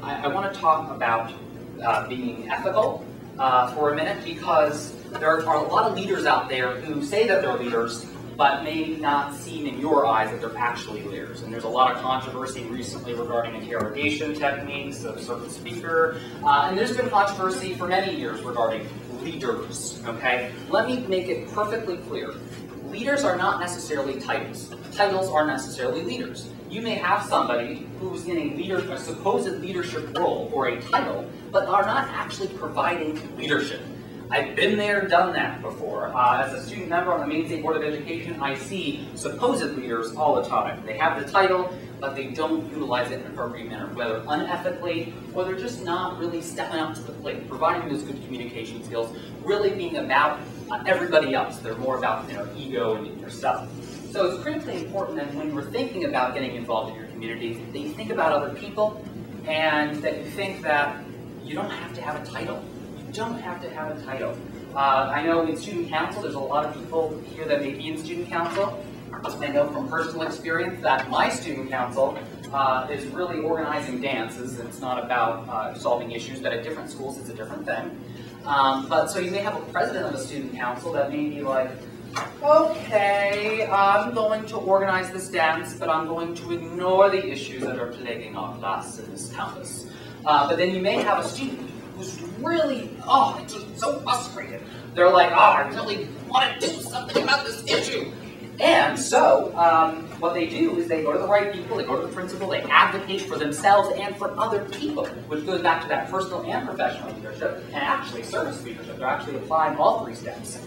I want to talk about being ethical for a minute, because there are a lot of leaders out there who say that they're leaders, but may not seem in your eyes that they're actually leaders. And there's a lot of controversy recently regarding interrogation techniques of certain speaker, and there's been controversy for many years regarding leaders, okay? Let me make it perfectly clear. Leaders are not necessarily titles. Titles aren't necessarily leaders. You may have somebody who's in a supposed leadership role or a title, but are not actually providing leadership. I've been there, done that before. As a student member on the Maine State Board of Education, I see supposed leaders all the time. They have the title, but they don't utilize it in an appropriate manner, whether unethically, or they're just not really stepping up to the plate, providing those good communication skills, really being about everybody else. They're more about their ego and yourself. So it's critically important that when we're thinking about getting involved in your community, that you think about other people, and that you think that you don't have to have a title. You don't have to have a title. I know in student council, there's a lot of people here that may be in student council. I know from personal experience that my student council is really organizing dances. It's not about solving issues, but at different schools it's a different thing. But so you may have a president of a student council that may be like, okay, I'm going to organize this dance, but I'm going to ignore the issues that are plaguing our class in this campus. But then you may have a student who's really, just so frustrated. They're like, I really want to do something about this issue. And so, what they do is they go to the right people, they go to the principal, they advocate for themselves and for other people, which goes back to that personal and professional leadership, and actually service leadership. They're actually applying all three steps.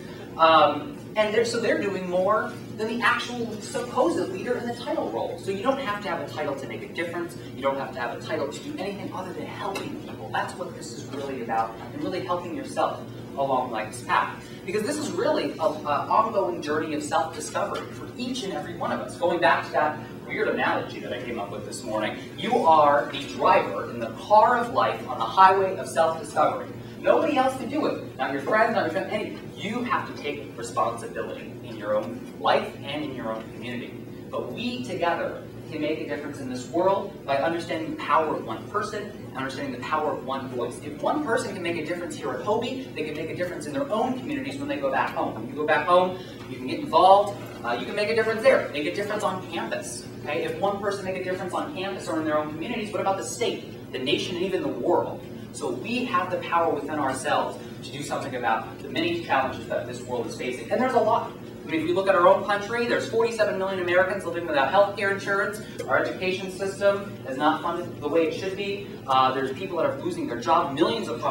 So they're doing more than the actual supposed leader in the title role. So you don't have to have a title to make a difference. You don't have to have a title to do anything other than helping people. That's what this is really about, and really helping yourself along life's path. Because this is really an ongoing journey of self-discovery for each and every one of us. Going back to that weird analogy that I came up with this morning, you are the driver in the car of life on the highway of self-discovery. Nobody else can do it. Not your friends, not your family. You have to take responsibility in your own life and in your own community. But we together can make a difference in this world by understanding the power of one person and understanding the power of one voice. If one person can make a difference here at HOBY, they can make a difference in their own communities when they go back home. When you go back home, you can get involved. You can make a difference there. Make a difference on campus. Okay? If one person make a difference on campus or in their own communities, what about the state, the nation, and even the world? So we have the power within ourselves to do something about the many challenges that this world is facing. And there's a lot. I mean, if you look at our own country, there's 47 million Americans living without health care insurance. Our education system is not funded the way it should be. There's people that are losing their job, billions of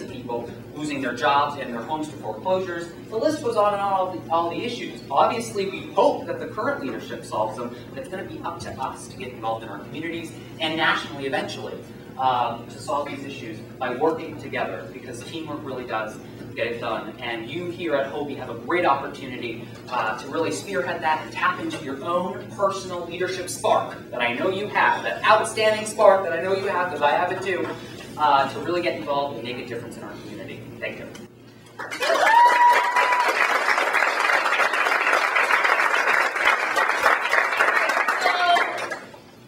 people losing their jobs and their homes to foreclosures. The list goes on and on, all the issues. Obviously, we hope that the current leadership solves them, but it's going to be up to us to get involved in our communities and nationally eventually to solve these issues by working together, because teamwork really does get it done. And you here at HOBY have a great opportunity to really spearhead that and tap into your own personal leadership spark that I know you have, that outstanding spark that I know you have, because I have it too, to really get involved and make a difference in our community. Thank you.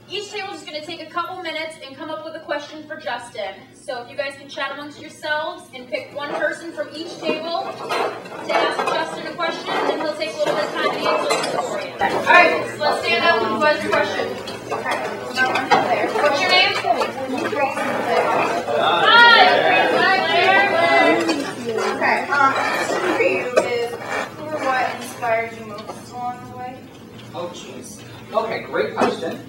Each table is going to take a couple minutes and come up with a question for Justin. So if you guys can chat amongst yourselves and pick one person from each table to ask Justin a question, and he'll take a little bit of time to answer it for you. Alright, so let's stand up and who has your question. Okay. What's your name? Hi! Okay, question for you is, who or what inspired you most along the way? Oh, jeez. Okay, great question.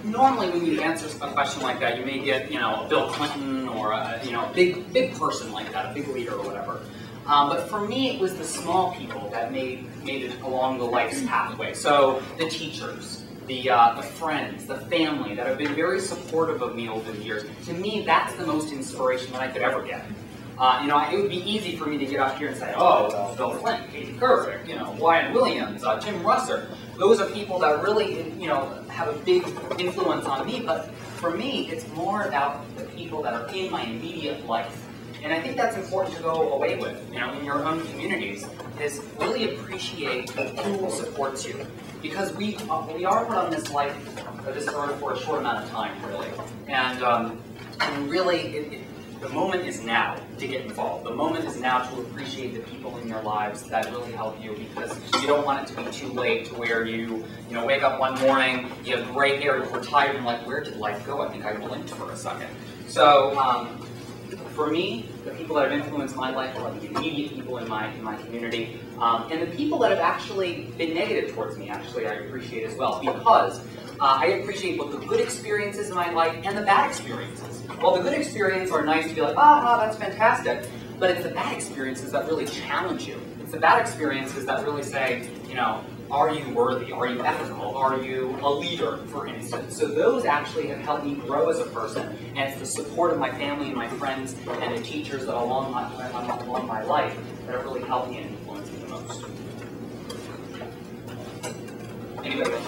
Normally when you answer a question like that, you may get, Bill Clinton or a big person like that, a big leader or whatever. But for me, it was the small people that made it along the life's pathway. So the teachers, the friends, the family that have been very supportive of me over the years. To me, that's the most inspiration that I could ever get. It would be easy for me to get up here and say, oh, well, Bill Clinton, Katie Couric, Wyatt Williams, Tim Russer. Those are people that really, have a big influence on me. But for me, it's more about the people that are in my immediate life. And I think that's important to go away with, in your own communities, is really appreciate who supports you. because we are put on this life, this earth for a short amount of time, really. And really, the moment is now to get involved. The moment is now to appreciate the people in your lives that really help you, because you don't want it to be too late to where you wake up one morning, you have gray hair, you're tired, and like, where did life go? I think I blinked for a second. So for me, the people that have influenced my life are the immediate people in my community, and the people that have actually been negative towards me, actually, I appreciate as well, because I appreciate both the good experiences in my life and the bad experiences. Well, the good experiences are nice to be like, that's fantastic, but it's the bad experiences that really challenge you. It's the bad experiences that really say, are you worthy? Are you ethical? Are you a leader, for instance? So those actually have helped me grow as a person, and it's the support of my family and my friends and the teachers that along my life that have really helped me and influenced me the most. Anybody else?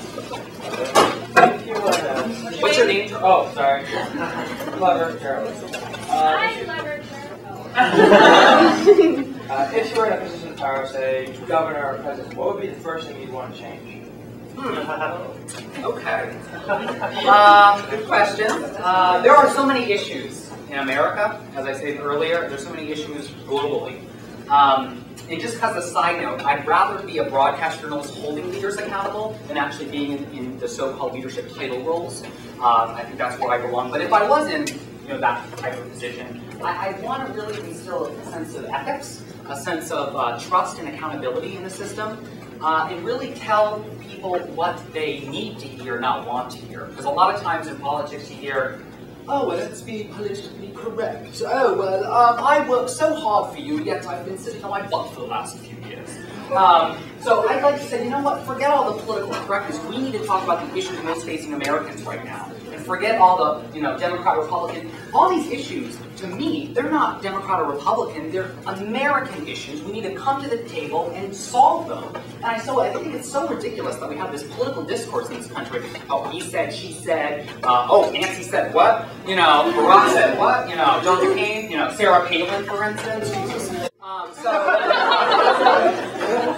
What's your name? Oh, sorry. Clever Carol. Hi, Clever Carol. If you were in a position of power, say governor or president, what would be the first thing you'd want to change? Okay. Good question. There are so many issues in America, as I said earlier. There's so many issues globally. And just as a side note, I'd rather be a broadcast journalist holding leaders accountable than actually being in the so-called leadership title roles. I think that's where I belong. But if I was in that type of position, I want to really instill a sense of ethics, a sense of trust and accountability in the system, and really tell people what they need to hear, not want to hear. Because a lot of times in politics you hear, oh, well, let's be politically correct. Oh, well, I worked so hard for you, yet I've been sitting on my butt for the last few years. So I'd like to say, you know what, forget all the political correctness. We need to talk about the issues most facing Americans right now. And forget all the, Democrat, Republican. All these issues, to me, they're not Democrat or Republican, they're American issues. We need to come to the table and solve them. And I think it's so ridiculous that we have this political discourse in this country. Oh, he said, she said, Nancy said what? Barack said what? John McCain, Sarah Palin, for instance.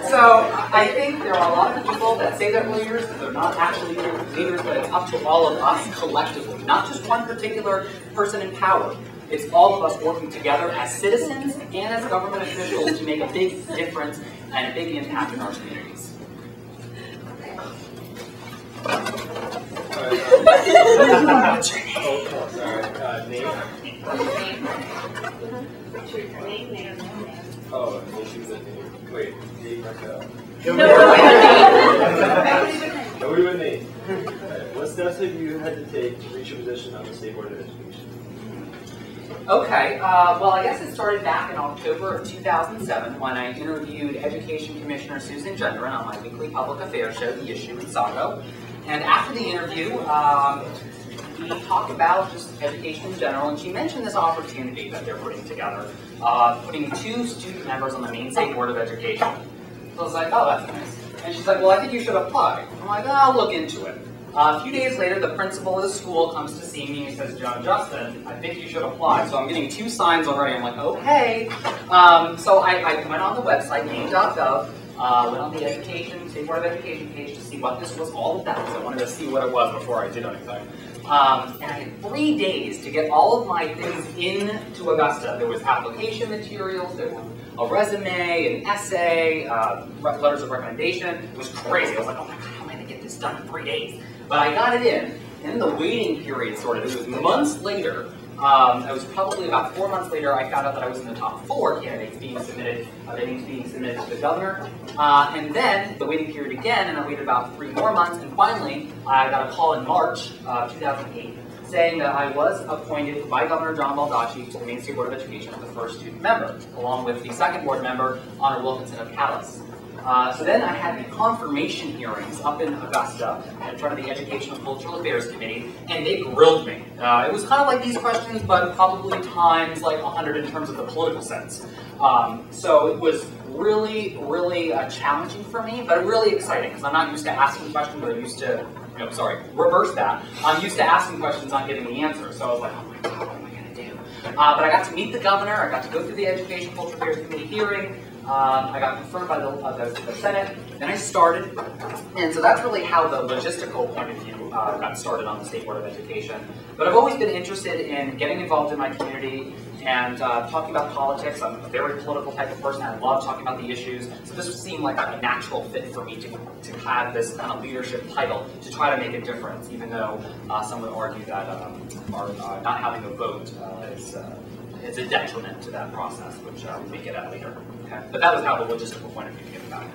So I think there are a lot of people that say they're leaders, but they're not actually leaders, but it's up to all of us collectively, not just one particular person in power. It's all of us working together as citizens and as government officials to make a big difference and a big impact in our communities. Name. Oh, wait, Nate Markel. No, we would Nate. What steps have you had to take to reach a position on the State Board of Education? Okay, well, I guess it started back in October of 2007 when I interviewed Education Commissioner Susan Gendron on my weekly public affairs show, The Issue in Sago. And after the interview, we talked about just education in general, and she mentioned this opportunity that they're putting together, putting 2 student members on the Maine State Board of Education. So I was like, oh, that's nice. And she's like, well, I think you should apply. I'm like, I'll look into it. A few days later, the principal of the school comes to see me and says, Justin, I think you should apply. So I'm getting 2 signs already. I'm like, okay. So I went on the website, maine.gov, went on the State Board of Education page to see what this was all about, because I wanted to see what it was before I did anything. And I had 3 days to get all of my things into Augusta. There was application materials, there were a resume, an essay, letters of recommendation. It was crazy. I was like, oh my God, how am I going to get this done in 3 days? But I got it in, and in the waiting period, sort of, it was months later, it was probably about 4 months later, I found out that I was in the top 4 candidates being submitted, to the governor. And then the waiting period again, and I waited about 3 more months, and finally, I got a call in March 2008 saying that I was appointed by Governor John Baldacci to the Maine State Board of Education as the first student member, along with the second board member, Honor Wilkinson of Calais. So then I had the confirmation hearings up in Augusta in front of the Educational and Cultural Affairs Committee, and they grilled me. It was kind of like these questions, but probably times like 100 in terms of the political sense. So it was really, really challenging for me, but really exciting, because I'm not used to asking questions, but I'm used to, reverse that. I'm used to asking questions, not getting the answer. So I was like, oh my God, what am I going to do? But I got to meet the governor, I got to go through the Education and Cultural Affairs Committee hearing, I got confirmed by the Senate, then I started, and so that's really how the logistical point of view got started on the State Board of Education. But I've always been interested in getting involved in my community and talking about politics. I'm a very political type of person. I love talking about the issues, so this seemed like a natural fit for me to have this kind of leadership title to try to make a difference, even though some would argue that not having a vote is a detriment to that process, which we get at later. Okay? But that was how the logistical point of view came about.